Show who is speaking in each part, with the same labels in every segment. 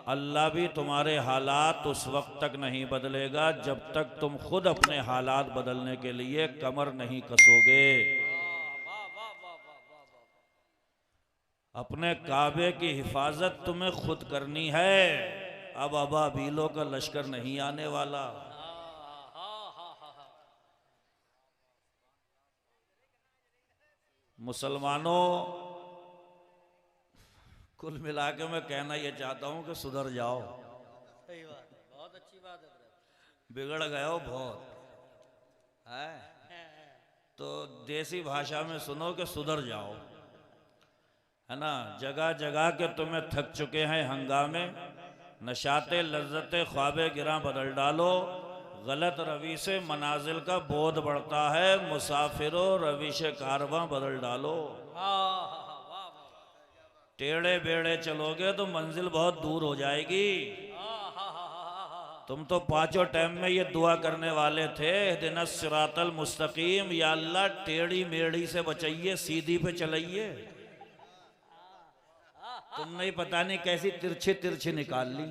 Speaker 1: अल्लाह भी तुम्हारे हालात उस वक्त तक नहीं बदलेगा जब तक तुम खुद अपने हालात बदलने के लिए कमर नहीं कसोगे। अपने काबे की हिफाजत तुम्हें खुद करनी है। अब अबाबीलों का लश्कर नहीं आने वाला। मुसलमानों, कुल मिला के मैं कहना यह चाहता हूं कि सुधर जाओ।
Speaker 2: सही बात, बहुत अच्छी बात है।
Speaker 1: बिगड़ गए हो बहुत है तो देसी भाषा में सुनो कि सुधर जाओ, है ना। जगह जगह के तुम्हें थक चुके हैं हंगामे, नशाते लज्जते ख्वाबे गिरा बदल डालो। गलत रवि से मनाजिल का बोध बढ़ता है, मुसाफिरों रविश कारवां बदल डालो। टेढ़े बेड़े चलोगे तो मंजिल बहुत दूर हो जाएगी। तुम तो पांचों टाइम में ये दुआ करने वाले थे, इहदिनस सिरातल मुस्तकीम, या अल्लाह टेढ़ी मेढ़ी से बचाइए, सीधी पे चलाइए। तुमने पता नहीं कैसी तिरछी तिरछी निकाल ली।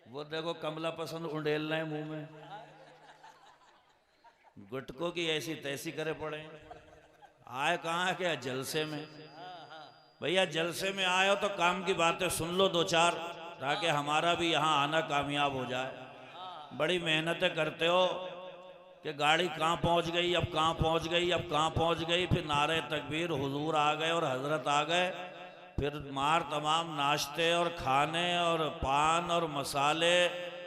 Speaker 1: वो देखो कमला पसंद उंडेल रहे मुंह में, गुटकों की ऐसी तैसी करे पड़े। आए कहाँ क्या जलसे में? भैया जलसे में आए हो तो काम की बातें सुन लो दो चार, ताकि हमारा भी यहाँ आना कामयाब हो जाए। बड़ी मेहनतें करते हो कि गाड़ी कहाँ पहुँच गई, अब कहाँ पहुँच गई, अब कहाँ पहुँच गई, फिर नारे तकबीर, हुजूर आ गए और हजरत आ गए, फिर मार तमाम नाश्ते और खाने और पान और मसाले,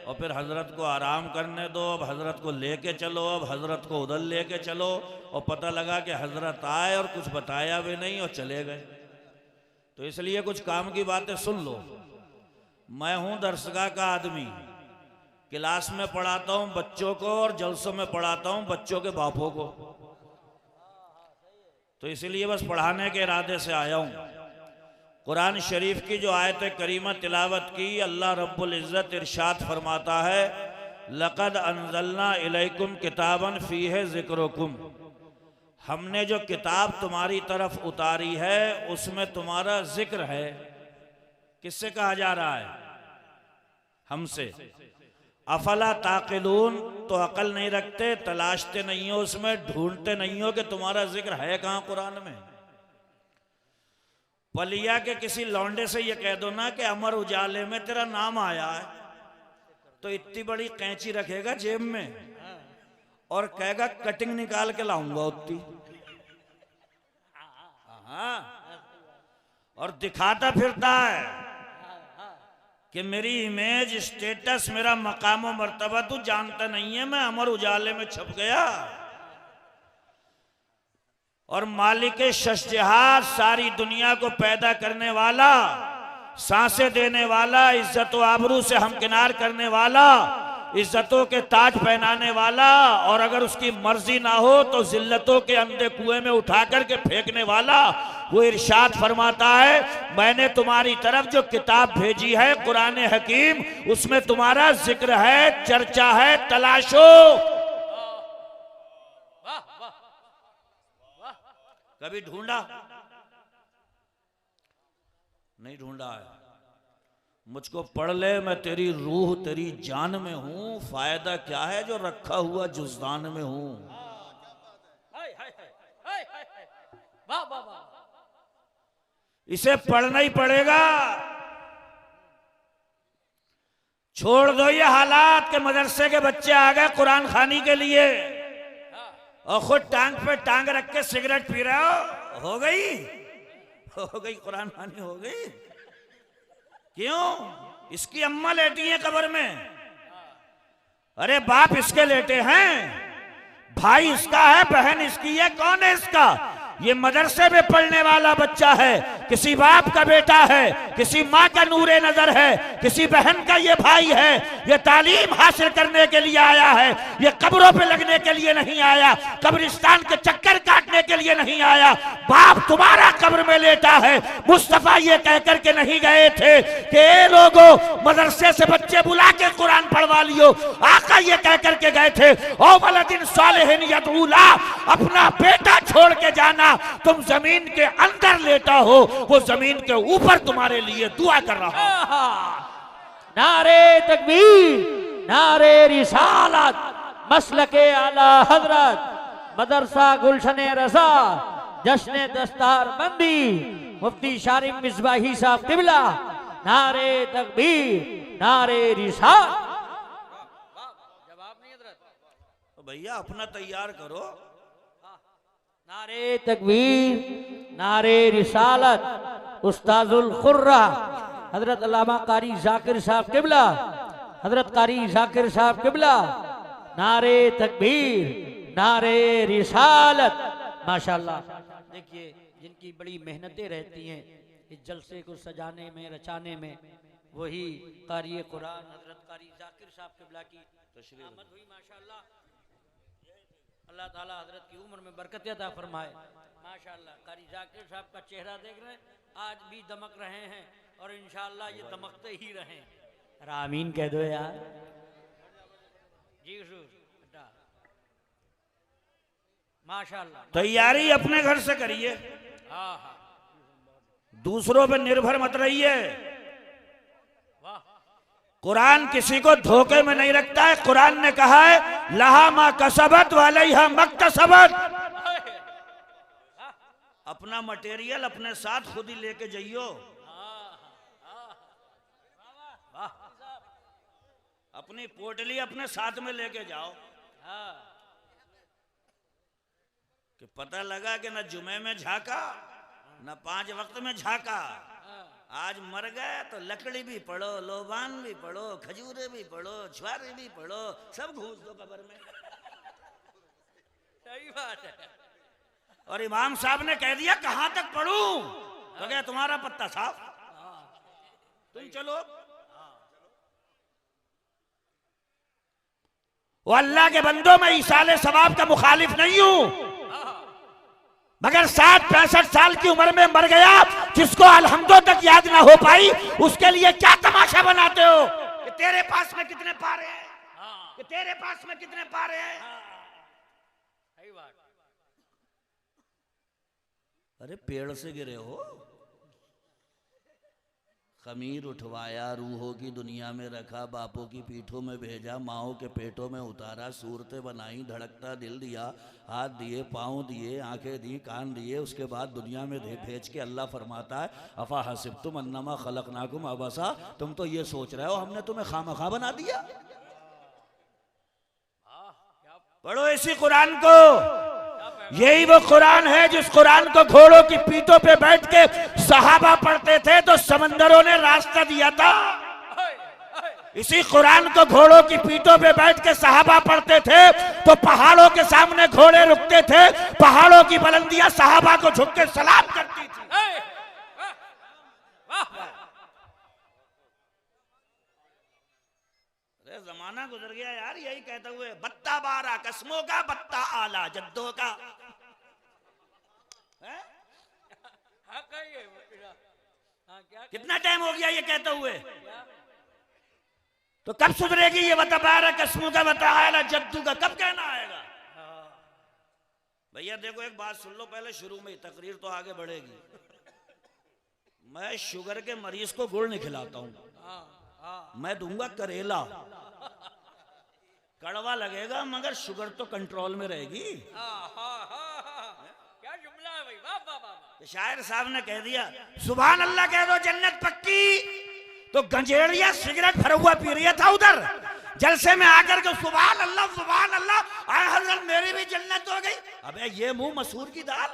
Speaker 1: और फिर हजरत को आराम करने दो, अब हजरत को लेके चलो, अब हजरत को उधर लेके चलो, और पता लगा कि हजरत आए और कुछ बताया भी नहीं और चले गए। तो इसलिए कुछ काम की बातें सुन लो। मैं हूं दरसगाह का आदमी, क्लास में पढ़ाता हूं बच्चों को और जलसों में पढ़ाता हूं बच्चों के बापों को, तो इसलिए बस पढ़ाने के इरादे से आया हूं। कुरान शरीफ की जो आयत करीमा तिलावत की, अल्लाह रब्बुल इज़्ज़त इरशाद फरमाता है, लक़द अंज़लना इलैकुम किताबन फ़ीहि ज़िक्रुकुम, हमने जो किताब तुम्हारी तरफ उतारी है उसमें तुम्हारा जिक्र है। किससे कहा जा रहा है? हमसे। अफला ताक़िलून, तो अकल नहीं रखते, तलाशते नहीं हो, उसमें ढूंढते नहीं हो कि तुम्हारा जिक्र है कहाँ कुरान में। पलिया के किसी लौंडे से ये कह दो ना कि अमर उजाले में तेरा नाम आया है, तो इतनी बड़ी कैंची रखेगा जेब में और कहेगा कटिंग निकाल के लाऊंगा उतनी। हाँ, और दिखाता फिरता है कि मेरी इमेज, स्टेटस, मेरा मकाम और मर्तबा तू जानता नहीं है, मैं अमर उजाले में छप गया। और मालिक शशजहाज, सारी दुनिया को पैदा करने वाला, सांसें देने वाला, इज्जत व आबरू से हमकिनार करने वाला, इज्जतों के ताज पहनाने वाला, और अगर उसकी मर्जी ना हो तो जिल्लतों के अंधे कुएं में उठा करके फेंकने वाला, वो इरशाद फरमाता है, मैंने तुम्हारी तरफ जो किताब भेजी है कुरान हकीम, उसमें तुम्हारा जिक्र है, चर्चा है, तलाशो। कभी ढूंढा? नहीं ढूंढा है। मुझको पढ़ ले, मैं तेरी रूह तेरी जान में हूं, फायदा क्या है जो रखा हुआ जुज़दान में हूं। इसे पढ़ना ही पड़ेगा। छोड़ दो ये हालात के मदरसे के बच्चे आ गए कुरान खानी के लिए और खुद टांग पे टांग रख के सिगरेट पी रहे हो गई कुरान खानी हो गई। क्यों? इसकी अम्मा लेटी है कब्र में, अरे बाप इसके लेटे हैं, भाई इसका है, बहन इसकी है, कौन है इसका? ये मदरसे में पढ़ने वाला बच्चा है, किसी बाप का बेटा है, किसी माँ का नूरे नजर है, किसी बहन का ये भाई है। ये तालीम हासिल करने के लिए आया है, ये कब्रों पे लगने के लिए नहीं आया, कब्रिस्तान के चक्कर काटने के लिए नहीं आया। बाप तुम्हारा कब्र में लेटा है। मुस्तफा ये कह करके नहीं गए थे कि लोगों मदरसे से बच्चे बुला के कुरान पढ़वा लियो, आका ये कह करके गए थे, ओ वलदिन सालिहिन यदऊला, अपना बेटा छोड़ के जाना फरिश्ता तुम जमीन के अंदर लेटा हो, वो जमीन के ऊपर तुम्हारे लिए दुआ कर रहा हो।
Speaker 3: नारे तकबीर, नारे रिसालत, मसलके आला हजरत, मदरसा गुलशने रजा, जश्न दस्तार बंदी, मुफ्ती शारिफ मिसबाही साहब किबला, नारे तकबीर, नारे रिसालत।
Speaker 2: जवाब नहीं हजरत।
Speaker 1: तो भैया अपना तैयार करो।
Speaker 3: नारे तकबीर, नारे रिसालत, उस्ताजुल खुर्रा हजरत अल्लामा कारी जाकिर साहब किबला, हजरत कारी जाकिर साहब किबला, नारे तकबीर, नारे रिसालत। माशाल्लाह, देखिए जिनकी बड़ी मेहनतें रहती हैं इस जलसे को सजाने में, रचाने में, वही कारी कुरान हजरत कारी जाकिर साहब किबला की आमद हुई। माशाल्लाह, अल्लाह ताला हजरत की उम्र में बरकत अता फरमाए। माशाल्लाह, कारी जाकिर साहब का चेहरा देख रहे हैं, आज भी दमक रहे हैं और इंशाअल्लाह ये दमकते ही रहें। आमीन कह दो यार। जी हुजूर, बेटा माशाल्लाह।
Speaker 1: तैयारी अपने घर से करिए,
Speaker 3: हाँ हाँ,
Speaker 1: दूसरों पर निर्भर मत रहिए।
Speaker 3: वाह,
Speaker 1: कुरान किसी को धोखे में नहीं रखता है। कुरान ने कहा है लहा मा कसबत वालैहा मक्तसबत। अपना मटेरियल अपने साथ खुद ही लेके जाइयो, अपनी पोटली अपने साथ में लेके जाओ। कि पता लगा कि न जुमे में झाका न 5 वक्त में झाका, आज मर गए तो लकड़ी भी पढ़ो, लोबान भी पढ़ो, खजूरे भी पढ़ो, छुआरे भी पढ़ो, सब घूस दो कब्र में।
Speaker 3: सही बात है।
Speaker 1: और इमाम साहब ने कह दिया कहां तक पढ़ूं, तो क्या तुम्हारा पत्ता साफ, तुम चलो। वो अल्लाह के बंदों में ईसाले सवाब का मुखालिफ नहीं हूं, मगर 60-65 साल की उम्र में मर गया, जिसको अलहम्दो तक याद ना हो पाई, उसके लिए क्या तमाशा बनाते हो कि तेरे पास में कितने पारे हैं, कि तेरे पास में कितने पारे हैं।
Speaker 3: सही बात।
Speaker 1: अरे पेड़ से गिरे हो, खमीर उठवाया, रूहों की दुनिया में रखा, बापों की पीठों में भेजा, माओं के पेटों में उतारा, सूरतें बनाई, धड़कता दिल दिया, हाथ दिए, पाँव दिए, आंखें दी, कान दिए, उसके बाद दुनिया में भेज के अल्लाह फरमाता है अफा हसिब्तुम अन्नमा खलकनाकुम अबसा, तुम तो ये सोच रहे हो हमने तुम्हें खामखा बना दिया। पढ़ो इसी कुरान को। यही वो कुरान है जिस कुरान को घोड़ों की पीठों पे बैठ के सहाबा पढ़ते थे तो समंदरों ने रास्ता दिया था। इसी कुरान को घोड़ों की पीठों पे बैठ के सहाबा पढ़ते थे तो पहाड़ों के सामने घोड़े रुकते थे, पहाड़ों की बुलंदियां सहाबा को झुक के सलाम करती थी। अरे जमाना गुजर गया यार, यही कहते हुए बत्ता 12 कस्मों का, बत्ता आला जद्दों का। कितना टाइम हो गया ये कहते हुए, तो कब सुधरेगी ये बता 12 कस्मों का, बता आला जद्दू का, कब कहना आएगा। भैया देखो एक बात सुन लो पहले, शुरू में तकरीर तो आगे बढ़ेगी। मैं शुगर के मरीज को गुड़ नहीं खिलाता हूं, मैं दूंगा करेला, कड़वा लगेगा मगर शुगर तो कंट्रोल में रहेगी।
Speaker 3: क्या जुमला है भाई, वाह वाह वाह।
Speaker 1: तो शायर साहब ने कह दिया सुभान अल्लाह कह दो जन्नत पक्की, तो गंजेड़िया सिगरेट भरा हुआ पी रही था उधर जलसे में आकर के सुभान अल्लाह आए हजरत मेरी भी जन्नत हो गई। अबे ये मुंह मसूर की दाल।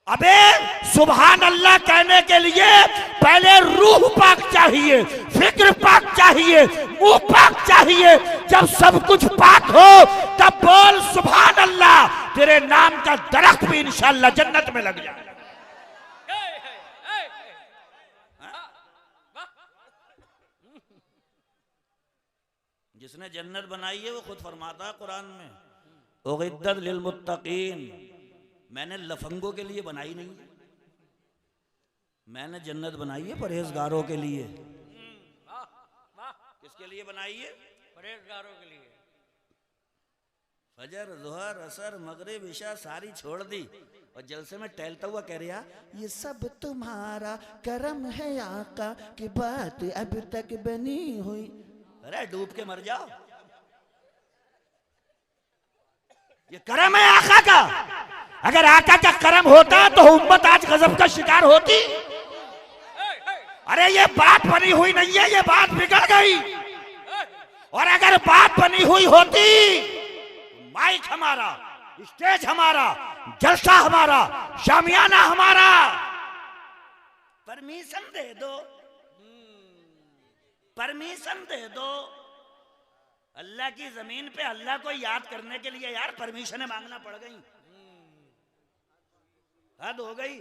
Speaker 1: अबे सुभान अल्लाह कहने के लिए पहले रूह पाक चाहिए, फिक्र पाक चाहिए, मुंह पाक चाहिए। जब सब कुछ पाक हो तब बोल सुभान अल्लाह, तेरे नाम का दरख्त भी इंशाअल्लाह जन्नत में लग जाए। जिसने जन्नत बनाई है वो खुद फरमाता है कुरान में उगिद्दत लिल मुत्तकीन, मैंने लफंगों के लिए बनाई नहीं, मैंने जन्नत बनाई है परहेजगारों के लिए। किसके लिए बनाई है?
Speaker 3: परहेजगारों के लिए।
Speaker 1: फजर जोहर असर मगरिब इशा सारी छोड़ दी और जलसे में टहलता हुआ कह रहा ये सब तुम्हारा करम है आका की बात अब तक बनी हुई। अरे डूब के मर जाओ, ये करम है आका का। अगर आका का करम होता तो उम्मत आज गजब का शिकार होती। अरे ये बात बनी हुई नहीं है, ये बात बिगड़ गई। और अगर बात बनी हुई होती, माइक हमारा, स्टेज हमारा, जलसा हमारा, शामियाना हमारा, परमिशन दे दो, परमिशन दे दो। अल्लाह की जमीन पे अल्लाह को याद करने के लिए यार परमिशन मांगना पड़ गई, हद हो गई।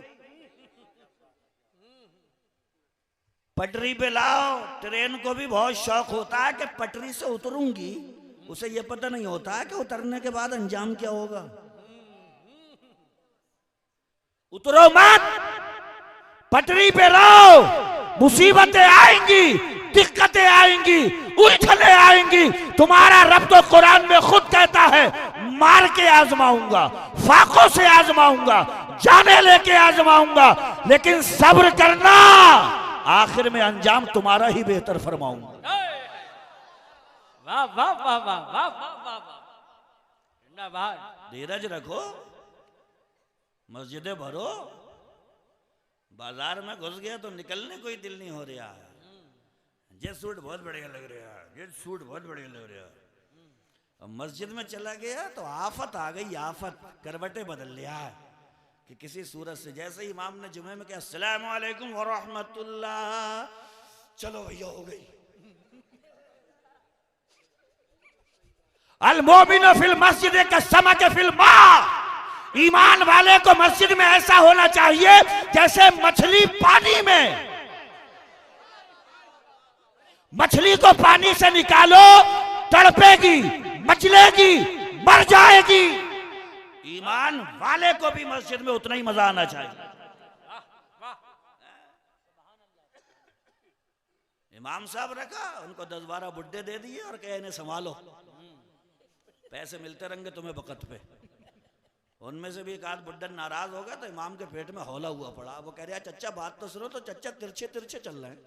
Speaker 1: पटरी पे लाओ, ट्रेन को भी बहुत शौक होता है कि पटरी से उतरूंगी, उसे यह पता नहीं होता है कि उतरने के बाद अंजाम क्या होगा। उतरो मत, पटरी पे रहो, मुसीबतें आएंगी, दिक्कतें आएंगी, उलझने आएंगी। तुम्हारा रब तो कुरान में खुद कहता है मार के आजमाऊंगा, फाकों से आजमाऊंगा, जाने लेके आजमाऊंगा, लेकिन सब्र करना, आखिर में अंजाम तुम्हारा ही बेहतर फरमाऊंगा।
Speaker 3: वाह वाह वाह वाह वाह वाह वाह वाह।
Speaker 1: धीरज रखो, मस्जिदें भरो, बाजार में घुस गया तो निकलने कोई दिल नहीं हो रहा है। ये सूट बहुत बढ़िया लग रहा है, ये सूट बहुत बढ़िया लग रहा है। अब मस्जिद में चला गया तो आफत आ गई, आफत करवटें बदल लिया है कि किसी सूरत से। जैसे ही इमाम ने जुमे में कहा अस्सलामु अलैकुम व रहमतुल्लाह, चलो भैया हो गई। अल मोमिनो फिल मस्जिद का समक फिल माँ। ईमान वाले को मस्जिद में ऐसा होना चाहिए जैसे मछली पानी में। मछली को पानी से निकालो, तड़पेगी, मचलेगी, मर जाएगी। ईमान वाले को भी मस्जिद में उतना ही मजा आना चाहिए। इमाम साहब रखा, उनको 10-12 बुड्ढे दे दिए और कहे इन्हें संभालो, पैसे मिलते रहेंगे तुम्हें वक्त पे। उनमें से भी एक आध बुड्ढन नाराज हो गया तो इमाम के पेट में हौला हुआ पड़ा। वो कह रहा है चच्चा बात तो सुनो। तो चच्चा तिरछे तिरछे चल रहे हैं,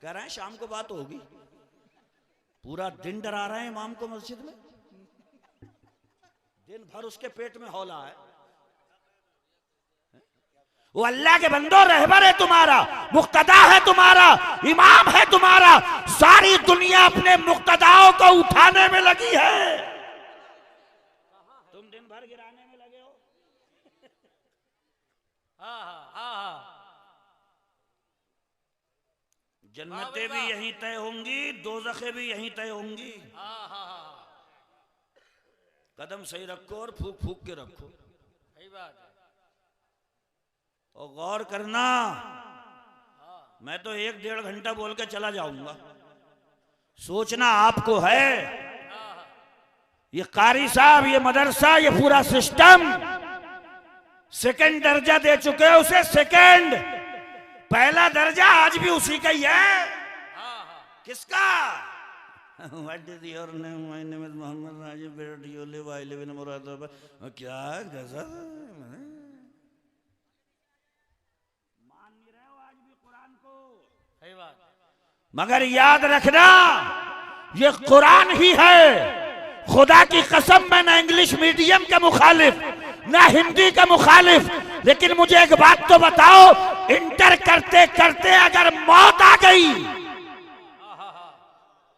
Speaker 1: कह रहे हैं शाम को बात होगी। पूरा दिन डरा रहे हैं इमाम को मस्जिद में, दिन भर उसके पेट में हौला है। वो अल्लाह के बंदो रहबर है तुम्हारा, मुक्तदा है तुम्हारा, इमाम है तुम्हारा। सारी दुनिया अपने मुक्तदाओं को उठाने में लगी है, तुम दिन भर गिराने में लगे हो। जन्नतें भी यहीं तय होंगी, दोज़खें भी यहीं तय होंगी। कदम सही रखो और फूक फूक के रखो।
Speaker 2: सही बात है।
Speaker 1: और गौर करना, मैं तो 1-1.5 घंटा बोल के चला जाऊंगा। सोचना आपको है, ये कारी साहब, ये मदरसा, ये पूरा सिस्टम सेकंड दर्जा दे चुके हैं उसे। सेकंड, पहला दर्जा आज भी उसी का ही है। किसका? What is your name? My name is Mohammad Rajiv बेरडियोले, I live in Moradabad. क्या गजब, मान नहीं रहे हो आज भी कुरान को।
Speaker 2: सही बात।
Speaker 1: मगर याद रखना, ये कुरान ही है। खुदा की कसम, मैं ना इंग्लिश मीडियम के मुखालिफ, ना हिंदी का मुखालिफ, लेकिन मुझे एक बात तो बताओ, इंटर करते करते अगर मौत आ गई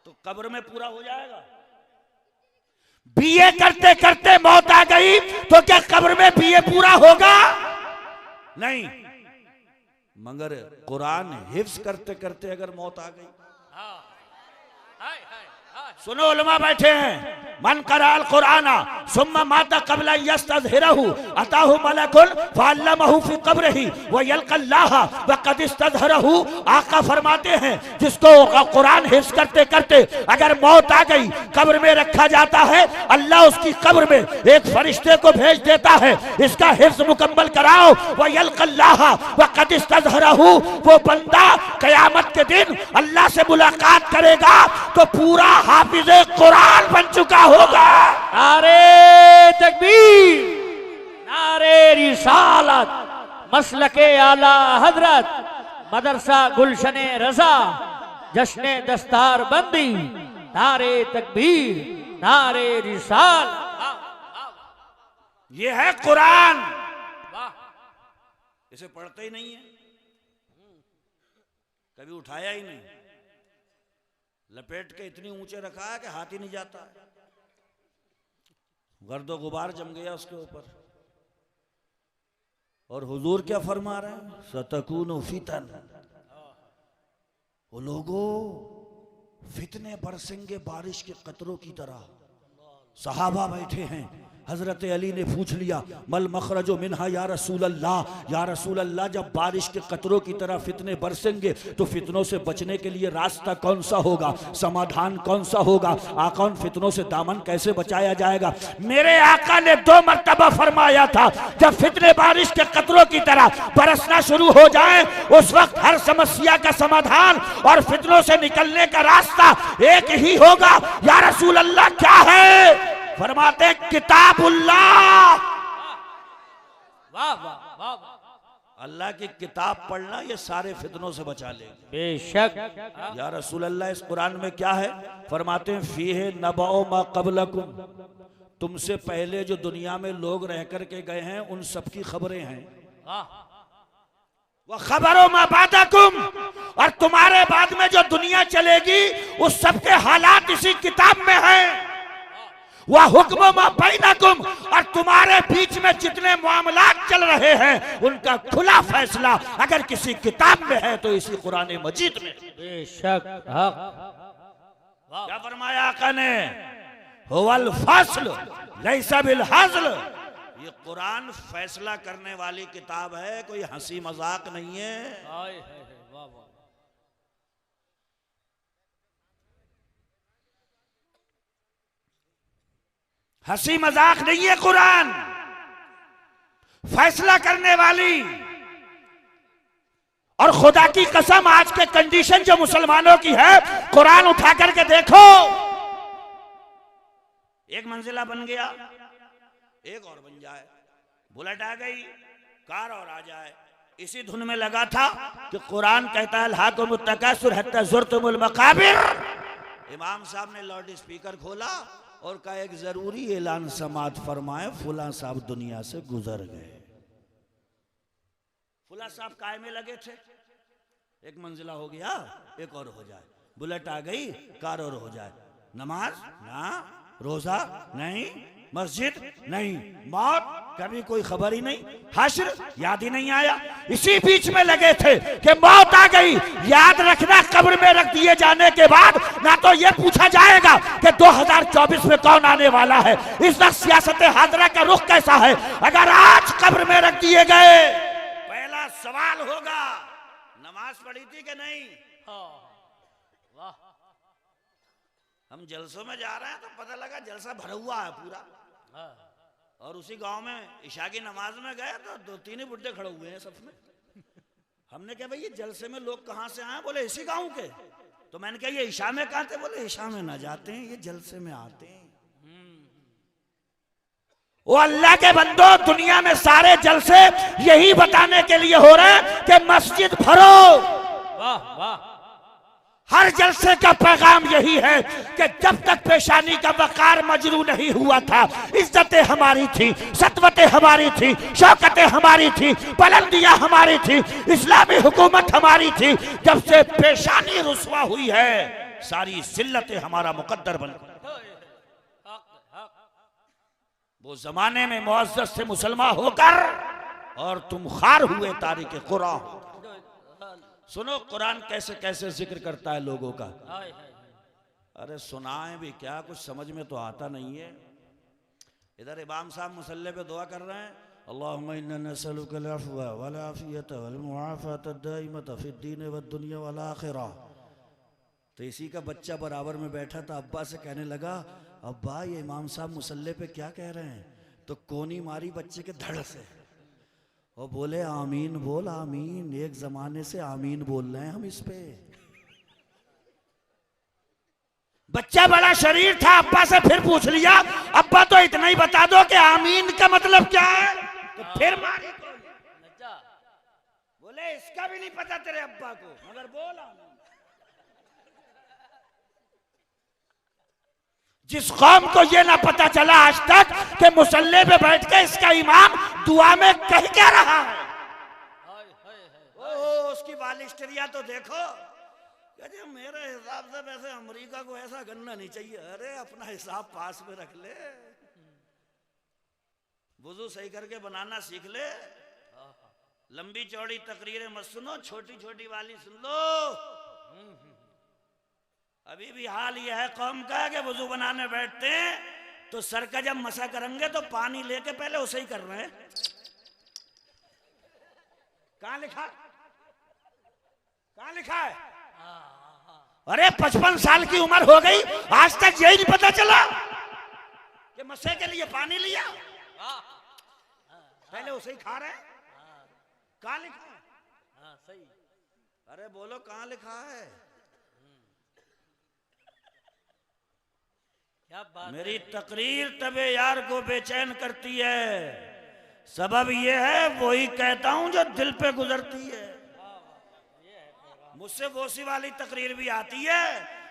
Speaker 1: तो कब्र में पूरा हो जाएगा। बीए करते करते मौत आ गई तो क्या कब्र में बीए पूरा होगा? नहीं। मगर कुरान हिफ्ज करते करते अगर मौत आ गई, सुनो उलमा बैठे हैं, मन कराल कुराना सुम्मा माता कबला यस्तज़हिरहु अताहु मलकुन फअल्लमहु फी क़ब्रिही व यल्क़ल्लाह व क़द इस्तज़हरहु। आका फरमाते हैं जिसको कुरान हिफ्ज करते करते अगर मौत आ गई, कब्र में रखा जाता है, अल्लाह उसकी कब्र में एक फरिश्ते को भेज देता है, इसका हिफ्ज मुकम्मल कराओ। व यल्क़ल्लाह व क़द इस्तज़हरहु, वो बंदा क़यामत के दिन अल्लाह से मुलाकात करेगा तो पूरा हाफिज़े कुरान बन चुका होगा।
Speaker 3: नारे तकबीर, नारे रिसालत, मसलके आला हजरत, मदरसा गुलशने रजा, जश्ने दस्तार बंदी, नारे तकबीर, नारे रिसाल।
Speaker 1: ये है कुरान। इसे पढ़ते ही नहीं है, कभी उठाया ही नहीं, लपेट के इतनी ऊंचे रखा है कि हाथ ही नहीं जाता है, गर्दो गुबार जम गया उसके ऊपर। और हुजूर क्या फरमा रहे हैं, सतकून फितन, वो लोगों फितने बरसेंगे बारिश के कतरों की तरह। सहाबा बैठे हैं, हजरत अली ने पूछ लिया मल मखरजो मिन्हा या रसूल अल्लाह, जब बारिश के कतरों की तरह फितने बरसेंगे तो फितनों से बचने के लिए रास्ता कौन सा होगा, समाधान कौन सा होगा, आका उन फितनों से दामन कैसे बचाया जाएगा। मेरे आका ने 2 मरतबा फरमाया था, जब फितने बारिश के कतरों की तरह बरसना शुरू हो जाए उस वक्त हर समस्या का समाधान और फितनों से निकलने का रास्ता एक ही होगा। या रसूल अल्लाह क्या है? फरमाते किताबुल्लाह।
Speaker 3: वाह वाह वाह वाह।
Speaker 1: अल्लाह की किताब पढ़ना ये सारे फितनों से बचा लेगा।
Speaker 3: बेशक।
Speaker 1: या रसूल अल्लाह, इस कुरान में क्या है? फरमाते हैं फीहे नबअ मा क़ब्लकुम, तुमसे पहले जो दुनिया में लोग रह करके गए हैं उन सबकी खबरें हैं। वह खबरों मा बादकुम, और तुम्हारे बाद में जो दुनिया चलेगी उस सबके हालात इसी किताब में हैं। वह हुक्म मा बैनकुम, और तुम्हारे बीच में जितने मामलात चल रहे हैं उनका खुला फैसला अगर किसी किताब में है तो इसी कुरान मजीद में।
Speaker 3: बेशक।
Speaker 1: क्या फरमाया आका ने? हुवल फस्ल लैसा बिल हज़ल, ये कुरान फैसला करने वाली किताब है, कोई हंसी मजाक नहीं है।
Speaker 3: वाह वाह।
Speaker 1: हंसी मजाक नहीं है कुरान, फैसला करने वाली। और खुदा की कसम, आज के कंडीशन जो मुसलमानों की है, कुरान उठा करके देखो, एक मंजिला बन गया, एक और बन जाए, बुलेट आ गई, कार और आ जाए। इसी धुन में लगा था कि कुरान कहता है अल्हाकुमुत तकासुर हत्ता ज़ुरतुमुल मकाबिर। इमाम साहब ने लाउड स्पीकर खोला और कहा एक जरूरी ऐलान समात फरमाए, फुला साहब दुनिया से गुजर गए। फुला साहब काय में लगे थे, एक मंजिला हो गया, एक और हो जाए, बुलेट आ गई, कार और हो जाए, नमाज ना, रोजा नहीं, मस्जिद नहीं, मौत कभी कोई खबर ही नहीं, हश्र याद ही नहीं आया। इसी बीच में लगे थे कि मौत आ गई, याद रखना कब्र में रख दिए जाने के बाद ना तो ये पूछा जाएगा कि 2024 में कौन आने वाला है, इस वक्त सियासत हाजरा का रुख कैसा है। अगर आज कब्र में रख दिए गए, पहला सवाल होगा नमाज पढ़ी थी कि नहीं।
Speaker 3: वाह।
Speaker 1: हम जलसों में जा रहे हैं तो पता लगा जलसा भरा हुआ है पूरा, और उसी गांव में इशा की नमाज में गए तो 2-3 ही बुड्ढे खड़े हुए हैं सब में। हमने कहा भाई ये जलसे में लोग कहां से आए? बोले इसी गांव के। तो मैंने कहा ये इशा में कहां थे? बोले इशा में ना जाते हैं, ये जलसे में आते हैं। वो अल्लाह के बंदो, दुनिया में सारे जलसे यही बताने के लिए हो रहे हैं कि मस्जिद भरो।
Speaker 3: वाह वाह।
Speaker 1: हर जलसे का पैगाम यही है कि जब तक पेशानी का वकार मजरू नहीं हुआ था, इज्जतें हमारी थी, सतवतें हमारी थी, शौकतें हमारी थी, बुलंदियां हमारी थी, इस्लामी हुकूमत हमारी थी। जब से पेशानी रुस्वा हुई है, सारी जिल्लतें हमारा मुकद्दर बन गई। वो जमाने में मुअज़्ज़ज़ से मुसलमान होकर और तुम खार हुए तारीख़ कुरान। सुनो कुरान कैसे कैसे जिक्र करता है लोगों का। अरे सुनाएं भी क्या, कुछ समझ में तो आता नहीं है। इधर इमाम साहब मुसल्ले पे दुआ कर रहे हैं, अल्लाहुम्मा इन्ना नसअलुकल अफ़्व वल आफ़ियत वल मुआफ़ात दाइमत फ़िद दीन वद दुनिया वल आखिरा। तो इसी का बच्चा बराबर में बैठा था, अब्बा से कहने लगा, अब्बा ये इमाम साहब मुसल्ले पे क्या कह रहे हैं? तो कोनी मारी बच्चे के धड़ से, और बोले आमीन बोल, आमीन। एक जमाने से आमीन बोल रहे हैं हम इस पे। बच्चा बड़ा शरीर था, अब्बा से फिर पूछ लिया, अब्बा तो इतना ही बता दो कि आमीन का मतलब क्या है, तो फिर मारी
Speaker 2: अच्छा
Speaker 1: बोले इसका भी नहीं पता तेरे अब्बा को, मगर बोल आमीन। जिस कौम को ये ना पता चला आज तक कि मुसल्ले पे बैठ के इसका इमाम दुआ में कह क्या रहा है,
Speaker 2: हाय हाय हाय
Speaker 1: ओ उसकी बालिस्टरिया तो देखो। कहते मेरे हिसाब से वैसे अमेरिका को ऐसा करना नहीं चाहिए। अरे अपना हिसाब पास में रख ले, वुजू सही करके बनाना सीख ले। लंबी चौड़ी तकरीरें मत सुनो, छोटी छोटी वाली सुन लो। अभी भी हाल यह है कौम का कि वुजू बनाने बैठते हैं तो सर का जब मसा करेंगे तो पानी लेके पहले उसे ही कर रहे हैं। कहां लिखा, कहां लिखा है? अरे 55 साल की उम्र हो गई, आज तक यही नहीं पता चला कि मसे के लिए पानी लिया, पहले उसे ही खा रहे हैं। कहां लिखा है?
Speaker 2: हाँ सही।
Speaker 1: अरे बोलो कहां लिखा है?
Speaker 2: क्या बात
Speaker 1: मेरी तकरीर तबे यार को बेचैन करती है, सबब यह है वही कहता हूं जो दिल पे गुजरती है। मुझसे बोसी वाली तकरीर भी आती है,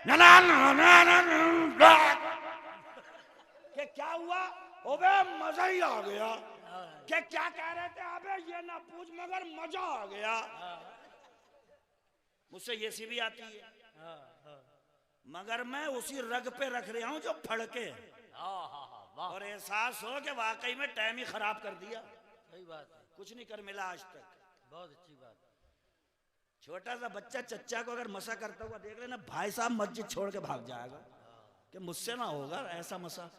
Speaker 1: ना ना ना ना ना ना। कि क्या हुआ? ओबे मजा ही आ गया। कि क्या कह रहे थे? अबे ये ना पूछ मगर मजा आ गया। मुझसे ये सी भी आती है, मगर मैं उसी रग पे रख रहा हूं जो फड़के, और एहसास हो कि वाकई में टाइम ही खराब कर दिया।
Speaker 2: सही बात है,
Speaker 1: कुछ नहीं कर मिला आज तक।
Speaker 2: बहुत अच्छी बात।
Speaker 1: छोटा सा बच्चा चच्चा को अगर मसा करता हुआ देख लेना, भाई साहब मस्जिद छोड़ के भाग जाएगा कि मुझसे ना होगा ऐसा मसा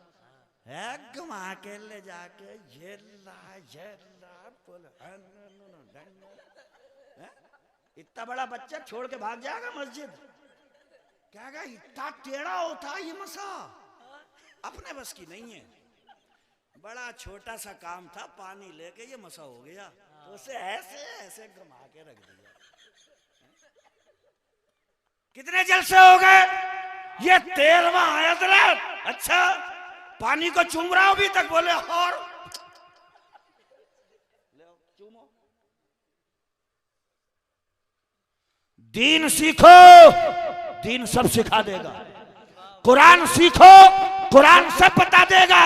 Speaker 1: है। घुमा के ले जाके ये ला बोल, इतना बड़ा बच्चा छोड़ के भाग जाएगा मस्जिद, क्या कहा इतना टेढ़ा होता ये मसा, अपने बस की नहीं है। बड़ा छोटा सा काम था, पानी लेके ये मसा हो गया, तो उसे ऐसे ऐसे घुमा के रख दिया। कितने जलसे हो गए? ये 13वां है हज़रत। अच्छा पानी को चूम रहा हूं अभी तक, बोले और चूमो। दीन सीखो, दीन सब सिखा देगा। कुरान सीखो, कुरान सब बता देगा।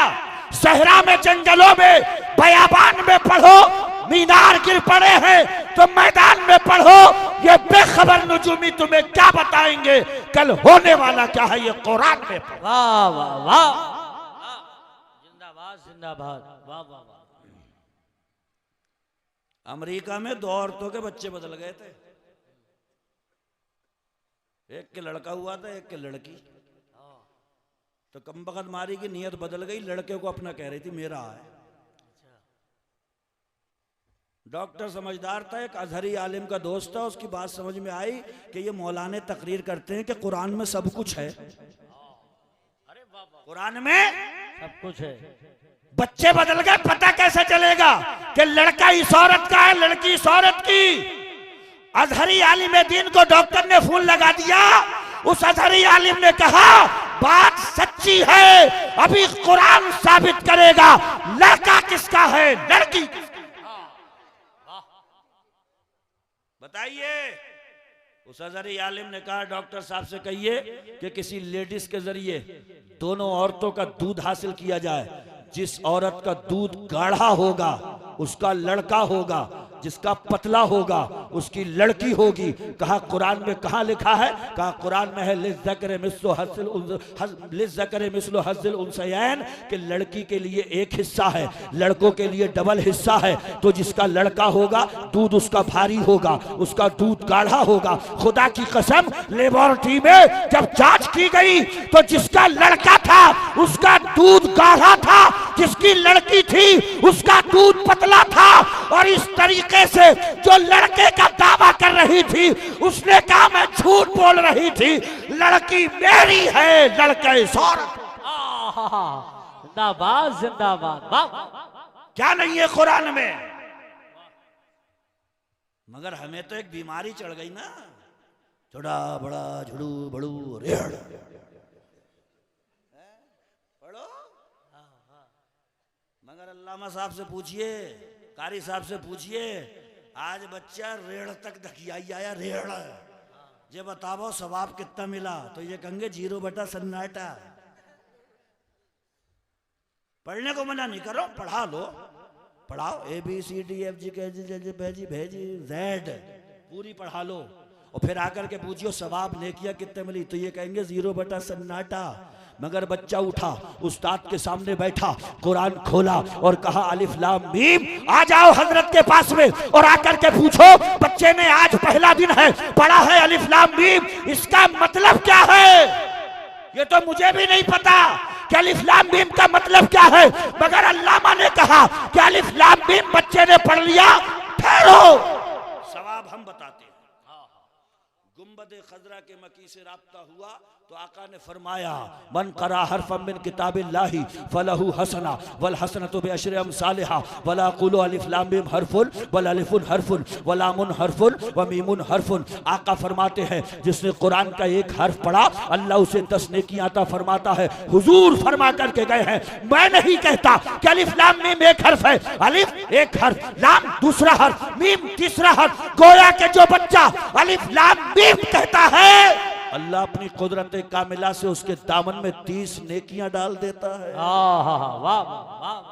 Speaker 1: सहरा में, जंगलों में, बयाबान में पढ़ो, मीनार गिर पड़े हैं तो मैदान में पढ़ो। ये बेखबर नजूमी तुम्हें क्या बताएंगे कल होने वाला क्या है, ये कुरान में पढ़ो।
Speaker 3: वाह वाह वाह, जिंदाबाद जिंदाबाद, वाह वाह वाह।
Speaker 1: अमेरिका में 2 औरतों के बच्चे बदल गए थे, एक के लड़का हुआ था, एक के लड़की। तो कमबख्त मारी की नियत बदल गई, लड़के को अपना कह रही थी मेरा है। डॉक्टर समझदार था, एक अजहरी आलिम का दोस्त था, उसकी बात समझ में आई कि ये मौलाने तकरीर करते हैं कि कुरान में सब कुछ है। कुरान में
Speaker 3: सब कुछ है।
Speaker 1: बच्चे बदल गए, पता कैसे चलेगा कि लड़का इस औरत का है, लड़की इस औरत की। अजहरी आलिम दीन को डॉक्टर ने फोन लगा दिया, उस अजहरी आलिम ने कहा बात सच्ची है, अभी कुरान साबित करेगा लड़का किसका है, लड़की किसकी। बताइए। उस अजहरी आलिम ने कहा डॉक्टर साहब से कहिए कि किसी लेडीज के जरिए दोनों औरतों का दूध हासिल किया जाए। जिस औरत का दूध गाढ़ा होगा उसका लड़का होगा, जिसका पतला होगा उसकी लड़की होगी। कहा कुरान में कहाँ लिखा है? कहा कुरान में है लिज़्ज़करि मिस्लु हज़्ज़िल उन्सयैन, कि लड़की के लिए एक हिस्सा है, लड़कों के लिए डबल हिस्सा है। तो जिसका लड़का होगा दूध उसका भारी होगा, उसका दूध गाढ़ा होगा। खुदा की कसम लेबोरेटरी में जब जांच की गई तो जिसका लड़का था उसका दूध गाढ़ा था, जिसकी लड़की थी उसका दूध पतला था। और इस तरीके से जो लड़के का दावा कर रही थी उसने कहा मैं झूठ बोल रही थी, लड़की मेरी है, लड़का इस औरत।
Speaker 3: जिंदाबाद जिंदाबाद, वाह।
Speaker 1: क्या नहीं है कुरान में? मगर हमें तो एक बीमारी चढ़ गई ना, छोटा बड़ा झुड़ू बड़ू रेड़। मगर अल्लामा साहब से पूछिए, कारी साहब से पूछिए, आज बच्चा रेड़ तक धकियाई आया, रेड़ जे बताओ सवाब कितना मिला, तो ये कहेंगे 0 बटा सन्नाटा। पढ़ने को मना नहीं करो, पढ़ा लो, पढ़ाओ ABCDFG भेजी Z पूरी पढ़ा लो, और फिर आकर के पूछियो सवाब नेकिया कितने मिली, तो ये कहेंगे 0 बटा सन्नाटा। मगर बच्चा उठा, उस्ताद के सामने बैठा, कुरान खोला और कहा अलिफ लाम मीम, आ जाओ हजरत के पास में और आकर के पूछो बच्चे ने आज पहला दिन है पढ़ा है अलिफ लाम मीम, इसका मतलब क्या है? ये तो मुझे भी नहीं पता कि अलिफ लाम मीम का मतलब क्या है, मगर अल्लामा ने कहा कि अलिफ लाम मीम बच्चे ने पढ़ लिया, ठहरो सवाब हम बताते हैं। गुंबद खजरा के मकी से राब्ता हुआ तो आका ने फरमाया मन करा हरफम मिन किताबिल्लाहि फलहु हसना वल हसनतु बिअशरि अमसालिहा वला कुलु अलिफ लाम मीम हरफुन वल अलिफुन हरफुन व लामुन हरफुन व मीमुन हरफुन। आका फरमाते हैं जिसने कुरान का एक हर्फ पढ़ा अल्लाह उसे 10 नेकियां अता फरमाता है। हुजूर फरमा करके गए हैं, मैं नहीं कहता कि अलिफ लाम मीम एक हर्फ है, अलिफ एक हर्फ, लाम दूसरा हर्फ, मीम तीसरा हर्फ। गोया के जो बच्चा अलिफ लाम मीम कहता है अल्लाह अपनी कुदरत कामिला से उसके दामन में 30 नेकियां डाल देता है।
Speaker 3: वाह वाह वाह।